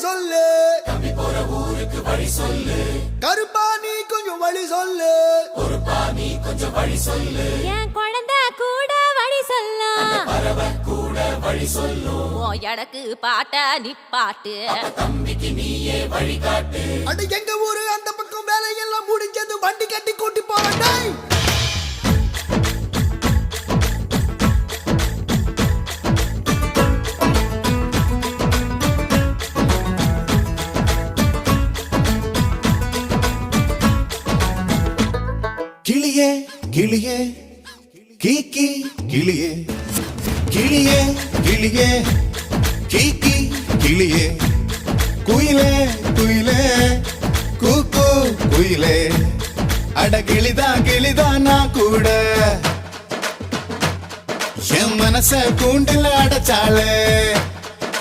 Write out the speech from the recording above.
சொல்லு, தம்பி போற ஊருக்கு வழி சொல்லு. கருப்பா நீ கொஞ்சம் வழி சொல்லு, பொறுப்பா நீ கொஞ்சம் வழி சொல்லு. என் குழந்தை கூட வழி சொல்லும், பறவை கூட வழி சொல்லும். எடக்கு பாட்ட நிப்பாட்டு, தம்பிக்கு நீயே வழிகாட்டு. அடி எங்க ஊரு அந்த பக்கம் வேலையெல்லாம் முடிஞ்சது, வண்டி கட்டி கூட்டி போறேன். கிளியே கிளியே கீக்கி கிளியே, கிளியே கிளியே கீக்கி கிளியே, குயிலே குயிலே கூக்கு குயிலே. அட கிளிதான் நான் கூட என் மனச கூண்டில் அடைச்சாளே.